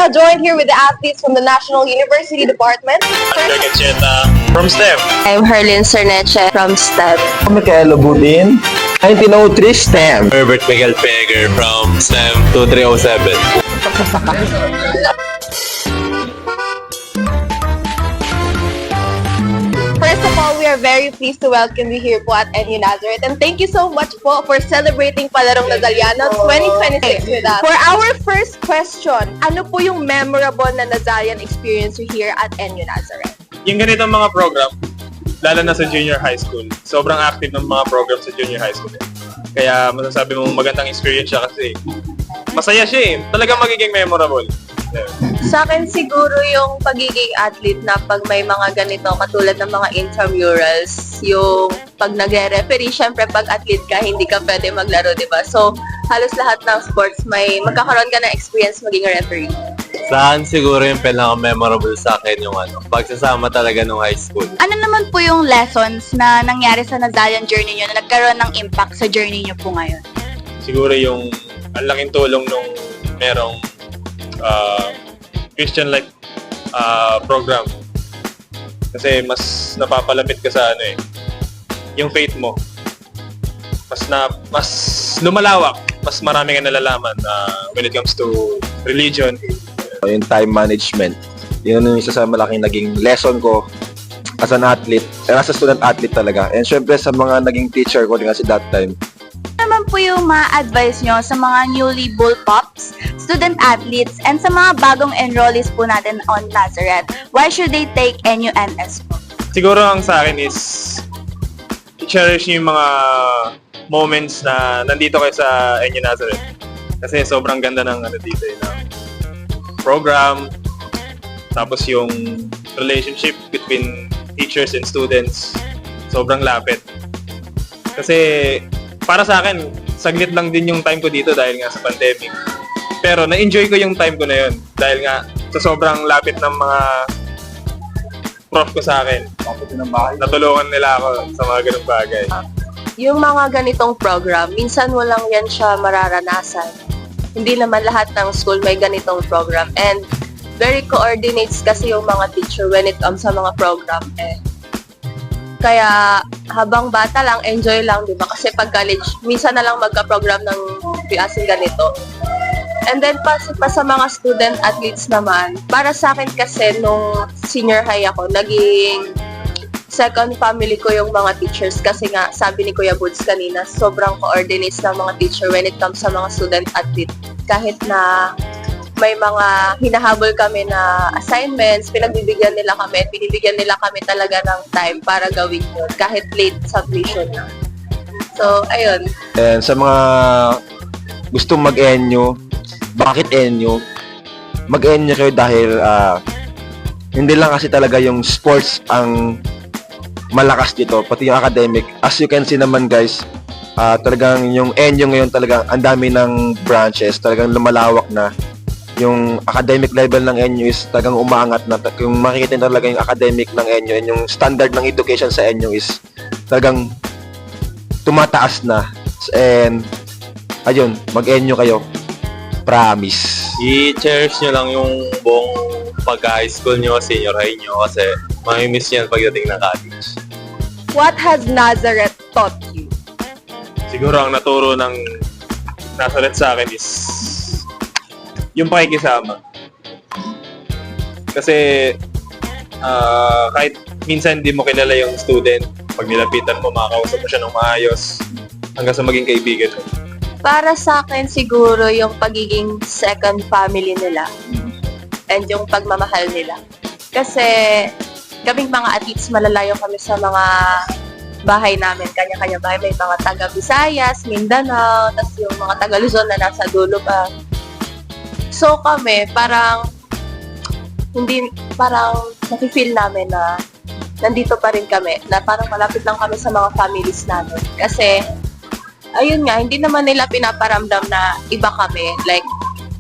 now joined here with the athletes from the National University Department. Andre Gacheta from STEM. I'm Herlin Cerneche from STEM. Michaelo Budin, 1903 STEM. Herbert Miguel Peger from STEM 2307. First of all, we are very pleased to welcome you here po at NU Nazareth, and thank you so much po for celebrating Palarong Nazariano 2026 with us. For our first question, ano po yung memorable na Nazarian experience you here at NU Nazareth? Yung ganitong mga program, lalo na sa junior high school, sobrang active ng mga program sa junior high school. Kaya masasabi mo magandang experience siya kasi masaya siya eh. Talagang magiging memorable. Yeah. Sa akin siguro yung pagiging athlete na pag may mga ganito, katulad ng mga intramurals, yung pag nagre-referee, syempre pag athlete ka, hindi ka pwede maglaro, di ba? So, halos lahat ng sports, may magkakaroon ka ng experience maging referee. Saan siguro yung pinaka-memorable sa akin yung pagsasama talaga nung high school. Ano naman po yung lessons na nangyari sa Nazarian journey nyo na nagkaroon ng impact sa journey nyo po ngayon? Siguro yung ang laking tulong nung merong Christian like program. Kasi mas napapalapit ka sa yung faith mo. Mas lumalawak, mas marami kang nalalaman when it comes to religion. Yung time management, yun yung isa sa malaking naging lesson ko as an athlete, as a student athlete talaga. And syempre sa mga naging teacher ko din kasi that time. Ano naman po yung ma-advise nyo sa mga newly bullpups, student athletes, and sa mga bagong enrollees po natin on Nazareth? Why should they take NUNS po? Siguro ang sa akin is i-cherish yung mga moments na nandito kayo sa NU Nazareth. Kasi sobrang ganda ng dito ng program. Tapos yung relationship between teachers and students, sobrang lapit. Kasi para sa akin, saglit lang din yung time ko dito dahil nga sa pandemic. Pero na-enjoy ko yung time ko na yun dahil nga sa sobrang lapit ng mga prof ko sa akin. Natulungan nila ako sa mga ganung bagay. Yung mga ganitong program, minsan mo lang yan siya mararanasan. Hindi naman lahat ng school may ganitong program. And very coordinates kasi yung mga teacher when it comes sa mga program. Kaya habang bata lang, enjoy lang, di ba? Kasi pag college, minsan na lang magka-program ng klaseng ganito. And then pa sa mga student athletes naman, para sa akin kasi nung senior high ako, naging second family ko yung mga teachers kasi nga sabi ni Kuya Boots kanina, sobrang coordinates ng mga teacher when it comes sa mga student athlete. Kahit na may mga hinahabol kami na assignments, binibigyan nila kami talaga ng time para gawin yun, kahit late submission na. So, ayun. And sa mga gustong mag-NU, bakit NU? Mag-NU kayo dahil hindi lang kasi talaga yung sports ang malakas dito, pati yung academic. As you can see naman guys, talagang yung NU ngayon talagang ang dami ng branches, talagang lumalawak na. Yung academic level ng NU is talagang umaangat na. Kung makikita talaga yung academic ng NU and yung standard ng education sa NU is talagang tumataas na. And ayun, mag-NU kayo. Promise. I-cherish nyo lang yung buong pag-high school nyo, senior high nyo kasi mamimiss yan pagdating ng college. What has Nazareth taught you? Siguro ang naturo ng Nazareth sa akin is yung pakikisama. Kasi kahit minsan hindi mo kilala yung student, pag nilapitan mo, makakausap mo siya ng maayos hanggang sa maging kaibigan mo. Para sa akin siguro yung pagiging second family nila and yung pagmamahal nila. Kasi kaming mga athletes, malalayo kami sa mga bahay namin, kanya-kanya bahay. May mga taga Visayas, Mindanao, tapos yung mga taga Luzon na nasa dulo pa. So kami, parang nafe-feel namin na nandito pa rin kami, na parang malapit lang kami sa mga families namin. Kasi, ayun nga, hindi naman nila pinaparamdam na iba kami. Like,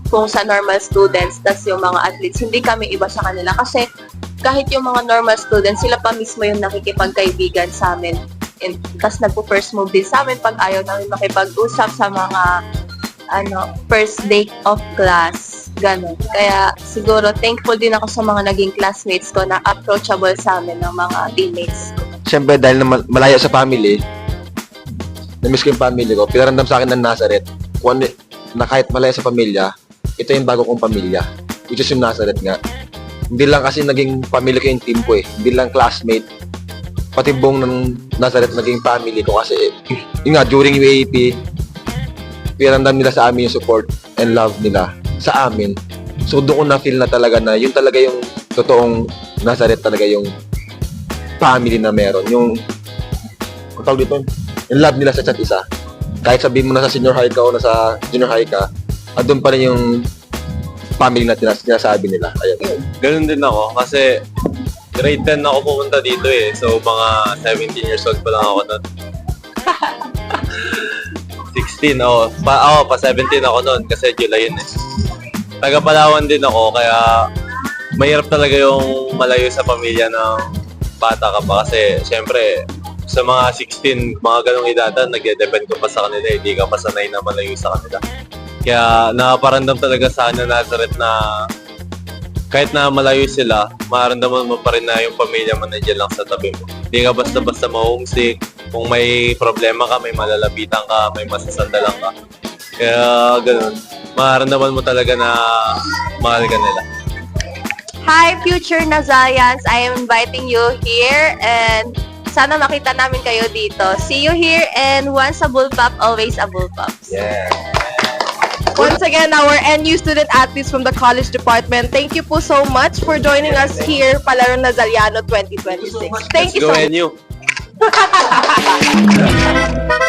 kung sa normal students, tas yung mga athletes, hindi kami iba sa kanila. Kasi, kahit yung mga normal students, sila pa mismo yung nakikipagkaibigan sa amin. Tapos nagpo-first move din sa amin pag ayaw namin makipag-usap sa mga first day of class. Ganun. Kaya siguro thankful din ako sa mga naging classmates ko na approachable sa amin ng mga teammates ko. Siyempre, dahil malayo sa family, na-miss ko yung family ko, pinaramdam sa akin ng Nazareth, kung ano, na kahit malayo sa pamilya, ito yung bago kong pamilya, which is yung Nazareth nga. Hindi lang kasi naging family ko yung team ko eh, hindi lang classmate, pati buong ng Nazareth naging family ko kasi, yun nga, during UAP, pinaramdam nila sa amin yung support and love nila sa amin. So doon ko na-feel na talaga na yun talaga yung totoong Nazareth talaga yung family na meron. Yung, kung tawag dito, yung love nila sa isa't isa. Kahit sabihin mo na sa senior high ka o nasa junior high ka, doon pa rin yung family na sinasabi nila. Ayun. Ganun din ako kasi grade 10 ako pumunta dito eh. So mga 17 years old pa lang ako nun. 16 ako. Pa 17 ako nun kasi July yun eh. Taga Palawan din ako kaya mahirap talaga yung malayo sa pamilya ng bata ka pa kasi syempre sa mga 16, mga ganong edad, nag-depend ko pa sa kanila, hindi ka pa sanay na malayo sa kanila. Kaya nakaparandam talaga sa akin na Nazareth na kahit na malayo sila, mararamdaman mo pa rin na yung pamilya mo nandiyan lang sa tabi mo. Hindi ka basta-basta ma-homesick. Kung may problema ka, may malalapitan ka, may masasandalan ka. Kaya ganun, mararamdaman mo talaga na mahal ka nila. Hi, future Nazarians! I am inviting you here and sana makita namin kayo dito. See you here and once a bullpup, always a bullpup. Yeah. Once again, our NU student athletes from the college department, thank you po so much for joining us here, Palarong Nazariano 2026. Thank you so much. Let's go NU!